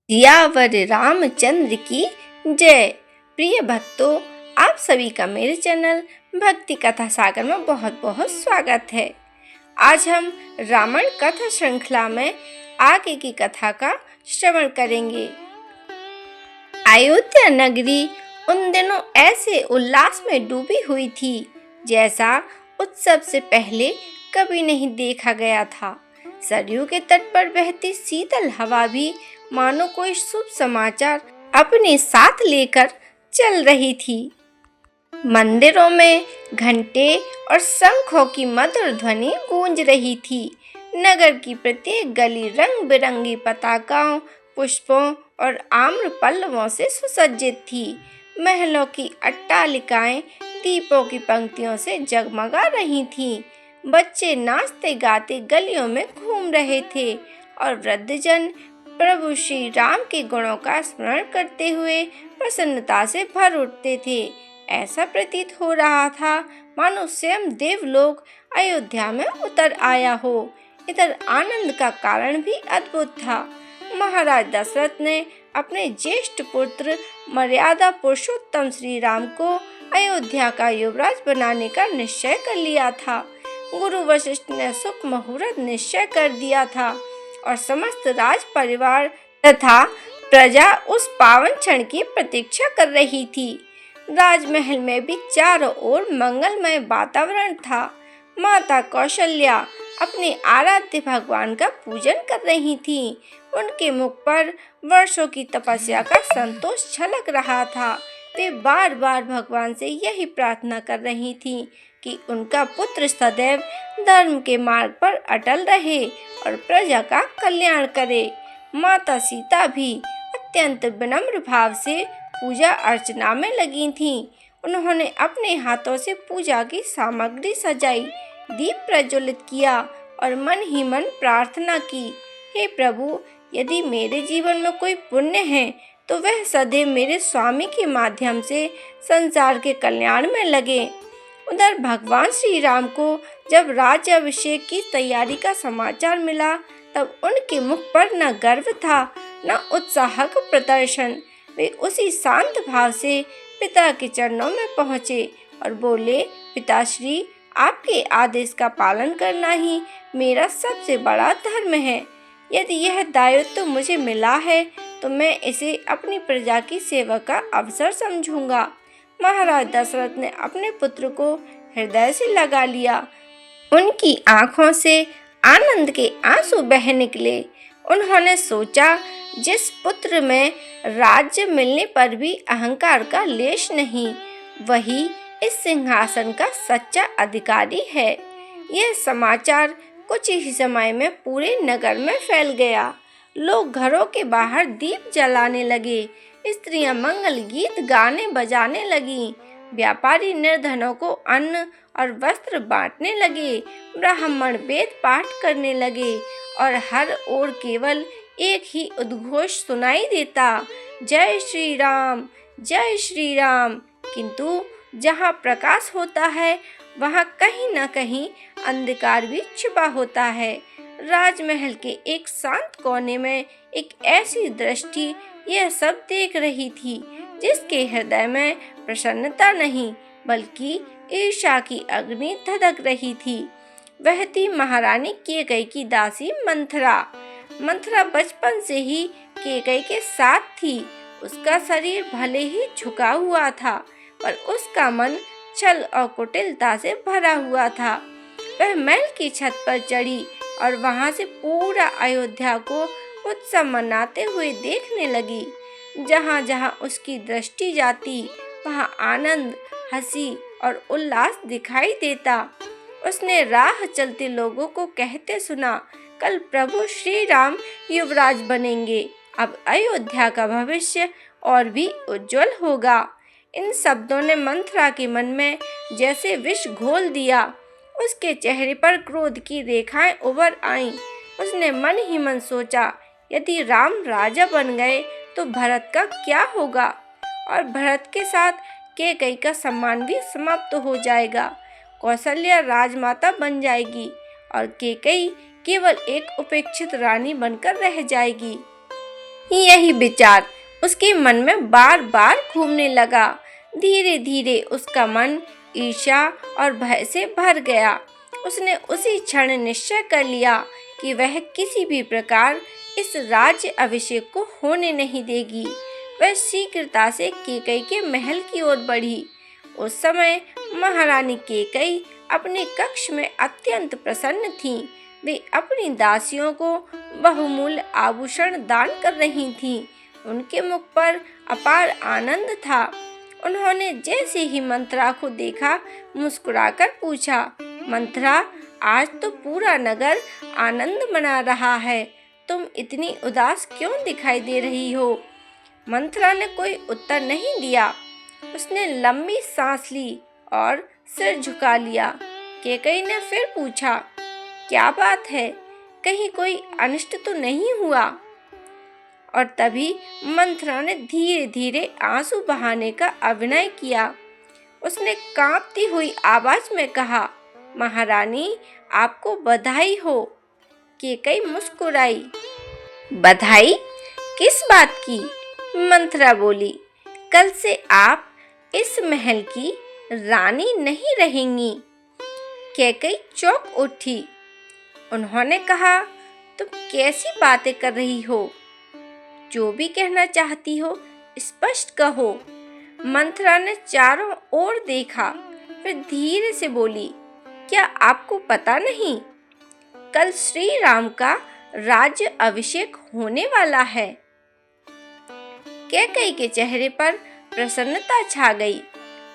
सियावर रामचंद्र की जय। प्रिय भक्तों, आप सभी का मेरे चैनल भक्ति कथा सागर में बहुत बहुत स्वागत है। आज हम रामायण कथा श्रृंखला में आगे की कथा का श्रवण करेंगे। अयोध्या नगरी उन दिनों ऐसे उल्लास में डूबी हुई थी जैसा उत्सव से पहले कभी नहीं देखा गया था। सरयू के तट पर बहती शीतल हवा भी मानो कोई शुभ समाचार अपने साथ लेकर चल रही थी। मंदिरों में घंटे और शंखों की मधुर ध्वनि गूंज रही थी। नगर की प्रत्येक गली रंग बिरंगी पताकाओं, पुष्पों और आम्र पल्लवों से सुसज्जित थी। महलों की अट्टालिकाएं दीपों की पंक्तियों से जगमगा रही थीं। बच्चे नाचते गाते गलियों में घूम रहे थे और वृद्धजन प्रभु श्री राम के गुणों का स्मरण करते हुए प्रसन्नता से भर उठते थे। ऐसा प्रतीत हो रहा था मानो स्वयं देवलोक अयोध्या में उतर आया हो। इधर आनंद का कारण भी अद्भुत था। महाराज दशरथ ने अपने ज्येष्ठ पुत्र मर्यादा पुरुषोत्तम श्री राम को अयोध्या का युवराज बनाने का निश्चय कर लिया था। गुरु वशिष्ठ ने शुभ मुहूर्त निश्चय कर दिया था और समस्त राज परिवार तथा प्रजा उस पावन क्षण की प्रतीक्षा कर रही थी। राजमहल में भी चारों ओर मंगलमय वातावरण था। माता कौशल्या अपने आराध्य भगवान का पूजन कर रही थीं। उनके मुख पर वर्षों की तपस्या का संतोष झलक रहा था। वे बार बार भगवान से यही प्रार्थना कर रही थीं कि उनका पुत्र सदैव धर्म के मार्ग पर अटल रहे और प्रजा का कल्याण करे। माता सीता भी अत्यंत विनम्र भाव से पूजा अर्चना में लगी थीं। उन्होंने अपने हाथों से पूजा की सामग्री सजाई, दीप प्रज्वलित किया और मन ही मन प्रार्थना की, हे प्रभु, यदि मेरे जीवन में कोई पुण्य है तो वह सदैव मेरे स्वामी के माध्यम से संसार के कल्याण में लगे। उधर भगवान श्री राम को जब राज्याभिषेक की तैयारी का समाचार मिला तब उनके मुख पर न गर्व था न उत्साह का प्रदर्शन। वे उसी शांत भाव से पिता के चरणों में पहुँचे और बोले, पिताश्री, आपके आदेश का पालन करना ही मेरा सबसे बड़ा धर्म है। यदि यह दायित्व मुझे मिला है तो मैं इसे अपनी प्रजा की सेवा का अवसर समझूंगा। महाराज दशरथ ने अपने पुत्र को हृदय से लगा लिया। उनकी आंखों से आनंद के आंसू बह निकले। उन्होंने सोचा, जिस पुत्र में राज्य मिलने पर भी अहंकार का लेश नहीं, वही इस सिंहासन का सच्चा अधिकारी है। यह समाचार कुछ ही समय में पूरे नगर में फैल गया। लोग घरों के बाहर दीप जलाने लगे, स्त्रियां मंगल गीत गाने बजाने लगीं, व्यापारी निर्धनों को अन्न और वस्त्र बांटने लगे, ब्राह्मण वेद पाठ करने लगे और हर ओर केवल एक ही उद्घोष सुनाई देता, जय श्री राम, जय श्री राम। किंतु जहाँ प्रकाश होता है वहाँ कहीं न कहीं अंधकार भी छिपा होता है। राजमहल के एक शांत कोने में एक ऐसी दृष्टि यह सब देख रही थी जिसके हृदय में प्रसन्नता नहीं बल्कि ईर्ष्या की अग्नि धधक रही थी। वह थी महारानी कैकेयी की दासी मंथरा। मंथरा बचपन से ही कैकेयी के साथ थी। उसका शरीर भले ही झुका हुआ था पर उसका मन छल और कुटिलता से भरा हुआ था। वह महल की छत पर चढ़ी और वहां से पूरा अयोध्या को उत्सव मनाते हुए देखने लगी। जहां जहां उसकी दृष्टि जाती वहां आनंद, हंसी और उल्लास दिखाई देता। उसने राह चलते लोगों को कहते सुना, कल प्रभु श्री राम युवराज बनेंगे। अब अयोध्या का भविष्य और भी उज्जवल होगा। इन शब्दों ने मंथरा के मन में जैसे विष घोल दिया। उसके चेहरे पर क्रोध की रेखाएं उभर आईं। उसने मन ही मन सोचा, यदि राम राजा बन गए तो भरत का क्या होगा, और भरत के साथ कैकेयी का सम्मान भी समाप्त हो जाएगा। कौशल्या राजमाता बन जाएगी और कैकेयी केवल एक उपेक्षित रानी बनकर रह जाएगी। यही विचार उसके मन में बार बार घूमने लगा। धीरे धीरे उसका मन ईर्ष्या और भय से भर गया। उसने उसी क्षण निश्चय कर लिया कि वह किसी भी प्रकार इस राज्य अभिषेक को होने नहीं देगी। वह शीघ्रता से केकई के महल की ओर बढ़ी। उस समय महारानी केकई अपने कक्ष में अत्यंत प्रसन्न थीं। वे अपनी दासियों को बहुमूल्य आभूषण दान कर रही थीं। उनके मुख पर अपार आनंद था। उन्होंने जैसे ही मंथरा को देखा, मुस्कुराकर पूछा, मंथरा, आज तो पूरा नगर आनंद मना रहा है, तुम इतनी उदास क्यों दिखाई दे रही हो? मंथरा ने कोई उत्तर नहीं दिया। उसने लंबी सांस ली और सिर झुका लिया। केकई ने फिर पूछा, क्या बात है, कहीं कोई अनिष्ट तो नहीं हुआ? और तभी मंथरा ने धीरे धीरे आंसू बहाने का अभिनय किया। उसने कांपती हुई आवाज में कहा, महारानी, आपको बधाई हो। केकई मुस्कुराई। बधाई? किस बात की? मंथरा बोली, कल से आप इस महल की रानी नहीं रहेंगी। केकई चौंक उठी। उन्होंने कहा, तुम कैसी बातें कर रही हो? जो भी कहना चाहती हो स्पष्ट कहो। मंथरा ने चारों ओर देखा, फिर धीरे से बोली, क्या आपको पता नहीं, कल श्री राम का राज्य अभिषेक होने वाला है। केकई के चेहरे पर प्रसन्नता छा गई।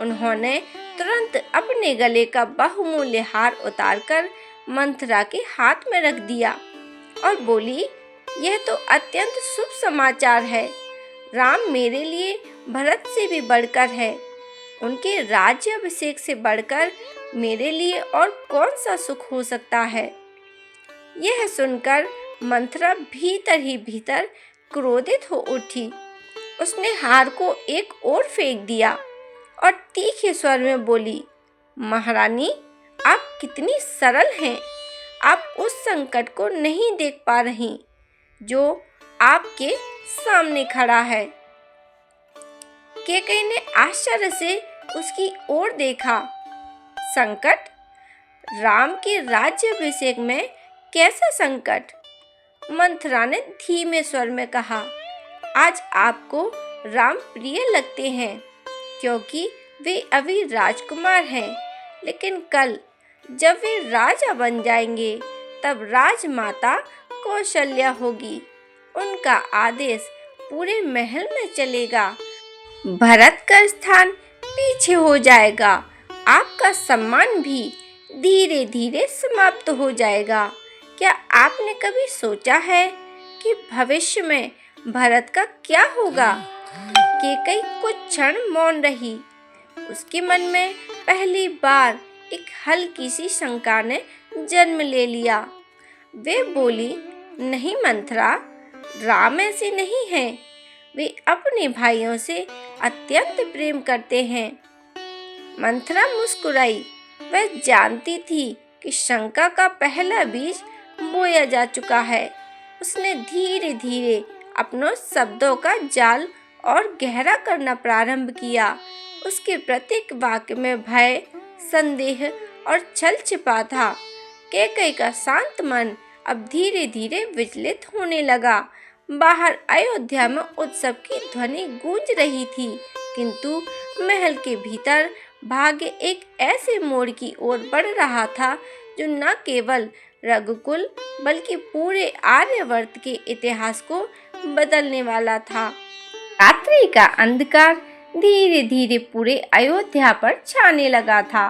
उन्होंने तुरंत अपने गले का बहुमूल्य हार उतारकर मंथरा के हाथ में रख दिया और बोली, यह तो अत्यंत शुभ समाचार है। राम मेरे लिए भरत से भी बढ़कर है। उनके राज्य अभिषेक से बढ़कर मेरे लिए और कौन सा सुख हो सकता है? यह सुनकर मंथरा भीतर ही भीतर क्रोधित हो उठी। उसने हार को एक ओर फेंक दिया और तीखे स्वर में बोली, महारानी, आप कितनी सरल हैं। आप उस संकट को नहीं देख पा रही जो आपके सामने खड़ा है। केकई ने आश्चर्य से उसकी ओर देखा। संकट? राम के राज्याभिषेक में कैसा संकट? मंथरा ने धीमे स्वर में कहा, आज आपको राम प्रिय लगते हैं क्योंकि वे अभी राजकुमार हैं, लेकिन कल जब वे राजा बन जाएंगे तब राजमाता कौशल्या होगी। उनका आदेश पूरे महल में चलेगा। भरत का स्थान पीछे हो जाएगा। आपका सम्मान भी धीरे धीरे समाप्त हो जाएगा। क्या आपने कभी सोचा है कि भविष्य में भरत का क्या होगा? केकई कुछ क्षण मौन रही। उसके मन में पहली बार एक हल्की सी शंका ने जन्म ले लिया। वे बोली, नहीं मंथरा, राम ऐसे नहीं हैं। वे अपने भाइयों से अत्यंत प्रेम करते हैं। मंथरा मुस्कुराई। वह जानती थी कि शंका का पहला बीज बोया जा चुका है। उसने धीरे धीरे अपनों शब्दों का जाल और गहरा करना प्रारंभ किया। उसके प्रत्येक वाक्य में भय, संदेह और छल छिपा था। केकई का शांत मन अब धीरे धीरे विचलित होने लगा। बाहर अयोध्या में उत्सव की ध्वनि गूंज रही थी, किंतु महल के भीतर भाग्य एक ऐसे मोड़ की ओर बढ़ रहा था जो न केवल रघुकुल बल्कि पूरे आर्यवर्त के इतिहास को बदलने वाला था। रात्रि का अंधकार धीरे धीरे पूरे अयोध्या पर छाने लगा था।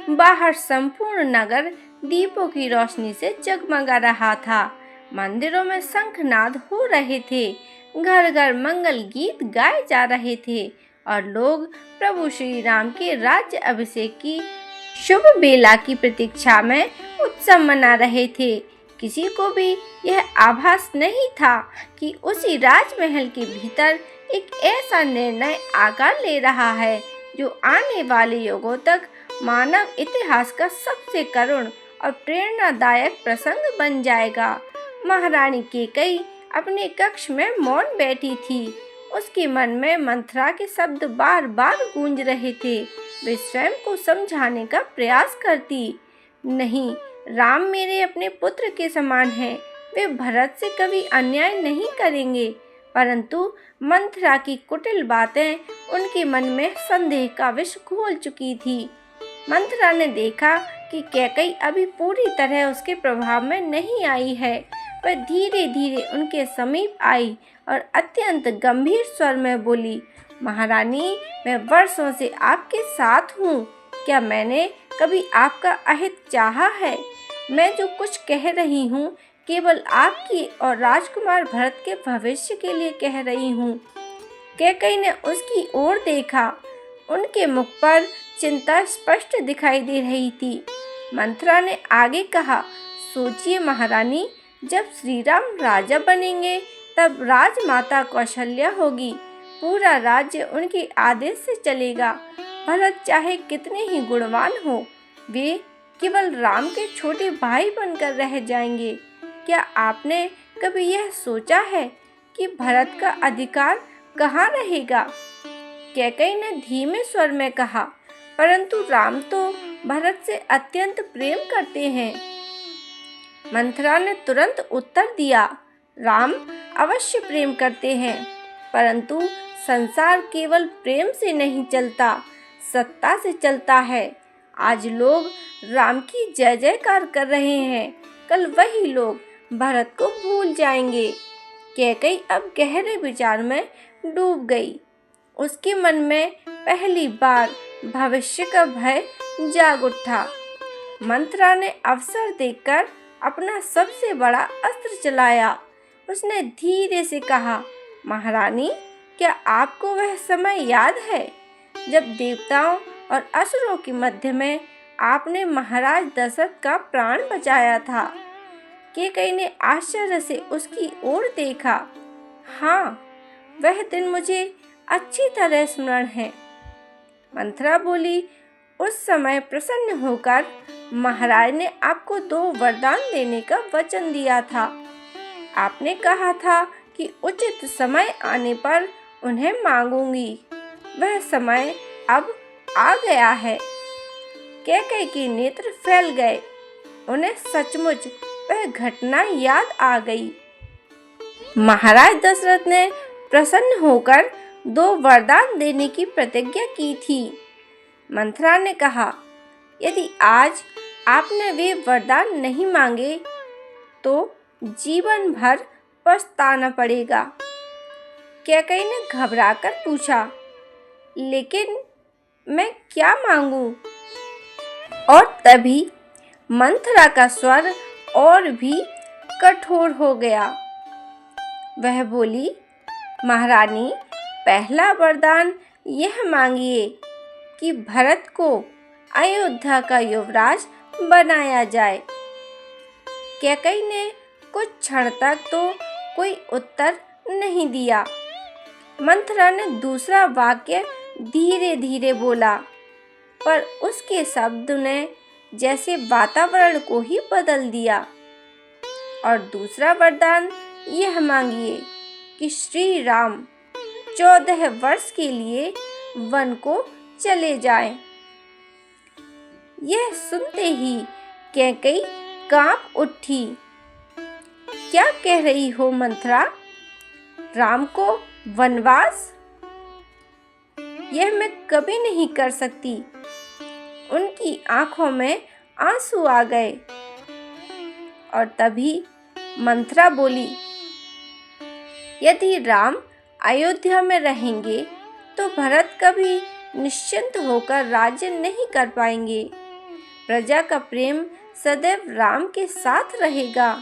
बाहर संपूर्ण नगर दीपों की रोशनी से जगमगा रहा था। मंदिरों में शंखनाद हो रहे थे। घर घर मंगल गीत गाए जा रहे थे और लोग प्रभु श्री राम के राज्य अभिषेक की शुभ बेला की प्रतीक्षा में उत्सव मना रहे थे। किसी को भी यह आभास नहीं था कि उसी राजमहल के भीतर एक ऐसा निर्णय आकार ले रहा है जो आने वाले युगों तक मानव इतिहास का सबसे करुण और प्रेरणादायक प्रसंग बन जाएगा। महारानी केकई अपने कक्ष में मौन बैठी थी। उसके मन में मंथरा के शब्द बार बार गूंज रहे थे। वे स्वयं को समझाने का प्रयास करती, नहीं, राम मेरे अपने पुत्र के समान हैं। वे भरत से कभी अन्याय नहीं करेंगे। परंतु मंथरा की कुटिल बातें उनके मन में संदेह का विष घोल चुकी थी। मंथरा ने देखा कि कैकेयी अभी पूरी तरह उसके प्रभाव में नहीं आई है। वह धीरे धीरे उनके समीप आई और अत्यंत गंभीर स्वर में बोली, महारानी, मैं वर्षों से आपके साथ हूँ। क्या मैंने कभी आपका अहित चाहा है? मैं जो कुछ कह रही हूँ केवल आपकी और राजकुमार भरत के भविष्य के लिए कह रही हूँ। कैकेयी ने उसकी ओर देखा। उनके मुख पर चिंता स्पष्ट दिखाई दे रही थी। मंथरा ने आगे कहा, सोचिए महारानी, जब श्री राम राजा बनेंगे तब राजमाता कौशल्या होगी। पूरा राज्य उनके आदेश से चलेगा। भरत चाहे कितने ही गुणवान हो, वे केवल राम के छोटे भाई बनकर रह जाएंगे। क्या आपने कभी यह सोचा है कि भरत का अधिकार कहाँ रहेगा? कैकेयी ने धीमे स्वर में कहा, परंतु राम तो भरत से अत्यंत प्रेम करते हैं। मंथरा ने तुरंत उत्तर दिया, राम अवश्य प्रेम करते हैं, परंतु संसार केवल प्रेम से नहीं चलता, सत्ता से चलता है। आज लोग राम की जय जयकार कर रहे हैं, कल वही लोग भरत को भूल जाएंगे। कैकेयी अब गहरे विचार में डूब गई। उसके मन में पहली बार भविष्य का भय जाग उठा। मंथरा ने अवसर देखकर अपना सबसे बड़ा अस्त्र चलाया। उसने धीरे से कहा, महारानी, क्या आपको वह समय याद है जब देवताओं और असुरों के मध्य में आपने महाराज दशरथ का प्राण बचाया था? कैकेयी ने आश्चर्य से उसकी ओर देखा। हाँ, वह दिन मुझे अच्छी तरह स्मरण है। मंथरा बोली, उस समय प्रसन्न होकर महाराज ने आपको 2 वरदान देने का वचन दिया था। आपने कहा था कि उचित समय आने पर उन्हें मांगूंगी। वह समय अब आ गया है। कैकेयी के नेत्र फैल गए। उन्हें सचमुच वह घटना याद आ गई। महाराज दशरथ ने प्रसन्न होकर 2 वरदान देने की प्रतिज्ञा की थी। मंथरा ने कहा, यदि आज आपने वे वरदान नहीं मांगे तो जीवन भर पछताना पड़ेगा। कैकेयी ने घबराकर पूछा, लेकिन मैं क्या मांगूं? और तभी मंथरा का स्वर और भी कठोर हो गया। वह बोली, महारानी, पहला वरदान यह मांगिए कि भरत को अयोध्या का युवराज बनाया जाए। कैकेयी ने कुछ क्षण तक तो कोई उत्तर नहीं दिया। मंथरा ने दूसरा वाक्य धीरे धीरे बोला, पर उसके शब्द ने जैसे वातावरण को ही बदल दिया। और दूसरा वरदान यह मांगिए कि श्री राम 14 वर्ष के लिए वन को चले जाएं। यह सुनते ही कैकेयी कांप उठी। क्या कह रही हो मंथरा? राम को वनवास? यह मैं कभी नहीं कर सकती। उनकी आंखों में आंसू आ गए। और तभी मंथरा बोली, यदि राम अयोध्या में रहेंगे तो भरत कभी निश्चिंत होकर राज्य नहीं कर पाएंगे। प्रजा का प्रेम सदैव राम के साथ रहेगा।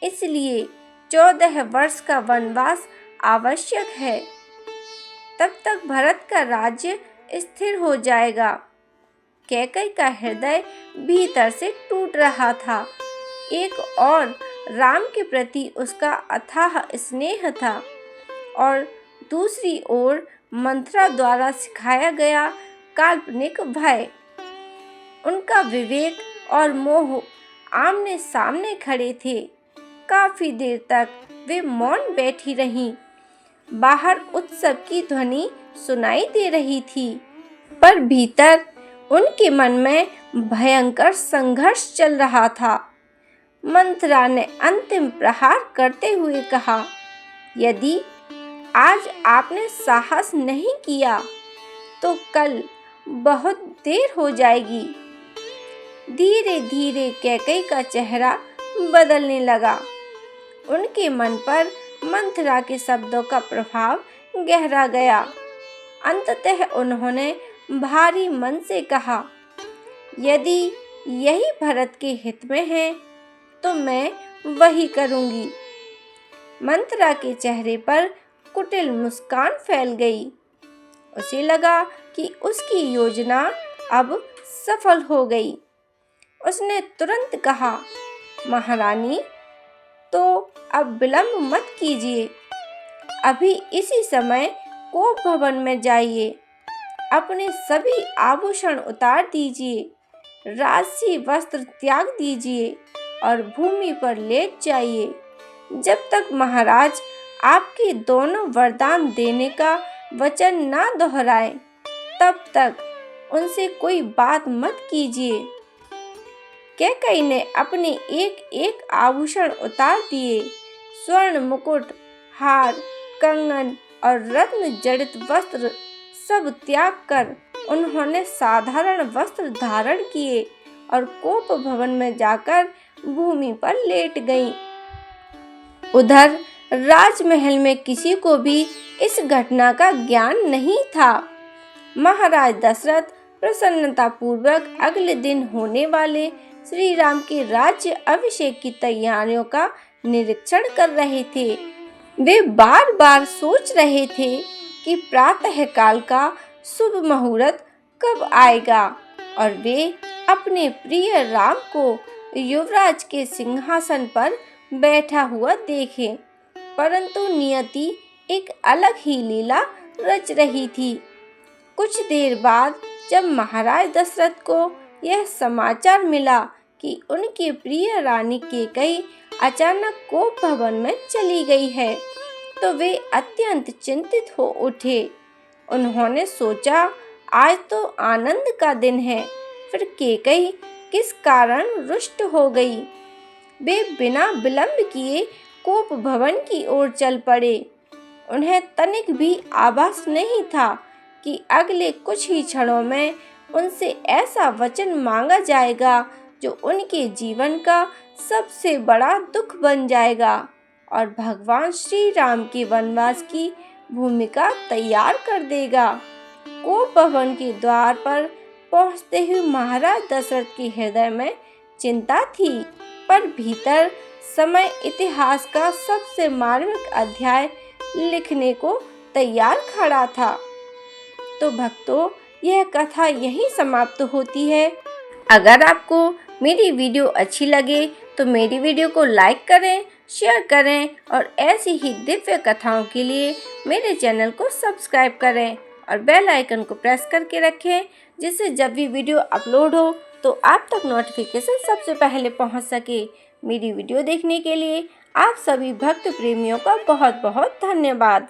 इसलिए 14 वर्ष का वनवास आवश्यक है। तब तक भरत का राज्य स्थिर हो जाएगा। कैकेयी का हृदय भीतर से टूट रहा था। एक और राम के प्रति उसका अथाह स्नेह था और दूसरी ओर मंथरा द्वारा सिखाया गया काल्पनिक भय। उनका विवेक और मोह आमने सामने खड़े थे। काफी देर तक वे मौन बैठी रहीं। बाहर उत्सव की ध्वनि सुनाई दे रही थी, पर भीतर उनके मन में भयंकर संघर्ष चल रहा था। मंथरा ने अंतिम प्रहार करते हुए कहा, यदि आज आपने साहस नहीं किया तो कल बहुत देर हो जाएगी। धीरे धीरे कैकई का चेहरा बदलने लगा। उनके मन पर मंथरा के शब्दों का प्रभाव गहरा गया। अंततः उन्होंने भारी मन से कहा, यदि यही भरत के हित में है तो मैं वही करूंगी। मंथरा के चेहरे पर कुटिल मुस्कान फैल गई। उसे लगा कि उसकी योजना अब सफल हो गई। उसने तुरंत कहा, महारानी, तो अब विलंब मत कीजिए। अभी इसी समय कोप भवन में जाइए। अपने सभी आभूषण उतार दीजिए, राजसी वस्त्र त्याग दीजिए और भूमि पर लेट जाइए। जब तक महाराज आपके दोनों वरदान देने का वचन ना दोहराए, तब तक उनसे कोई बात मत कीजिए। कैकई ने अपने एक एक आभूषण उतार दिए। स्वर्ण मुकुट, हार, कंगन और रत्न जड़ित वस्त्र सब त्याग कर उन्होंने साधारण वस्त्र धारण किए और कोप भवन में जाकर भूमि पर लेट गईं। उधर राजमहल में किसी को भी इस घटना का ज्ञान नहीं था। महाराज दशरथ प्रसन्नता पूर्वक अगले दिन होने वाले श्री राम के राज्य अभिषेक की तैयारियों का निरीक्षण कर रहे थे। वे बार बार सोच रहे थे कि प्रातः काल का शुभ मुहूर्त कब आएगा और वे अपने प्रिय राम को युवराज के सिंहासन पर बैठा हुआ देखें। परंतु नियति एक अलग ही लीला रच रही थी। कुछ देर बाद जब महाराज दशरथ को यह समाचार मिला कि उनकी प्रिय रानी कैकई अचानक कोप भवन में चली गई है, तो वे अत्यंत चिंतित हो उठे। उन्होंने सोचा, आज तो आनंद का दिन है, फिर कैकई किस कारण रुष्ट हो गई। वे बिना विलंब किए कोप भवन की ओर चल पड़े। उन्हें तनिक भी आभास नहीं था कि अगले कुछ ही क्षणों में उनसे ऐसा वचन मांगा जाएगा जो उनके जीवन का सबसे बड़ा दुख बन जाएगा और भगवान श्री राम के वनवास की भूमिका तैयार कर देगा। कोप भवन के द्वार पर पहुंचते ही महाराज दशरथ के हृदय में चिंता थी, पर भीतर समय इतिहास का सबसे मार्मिक अध्याय लिखने को तैयार खड़ा था। तो भक्तों, यह कथा यहीं समाप्त होती है। अगर आपको मेरी वीडियो अच्छी लगे तो मेरी वीडियो को लाइक करें, शेयर करें और ऐसी ही दिव्य कथाओं के लिए मेरे चैनल को सब्सक्राइब करें और बेल आइकन को प्रेस करके रखें, जिससे जब भी वीडियो अपलोड हो तो आप तक नोटिफिकेशन सबसे पहले पहुंच सके। मेरी वीडियो देखने के लिए आप सभी भक्त प्रेमियों का बहुत बहुत धन्यवाद।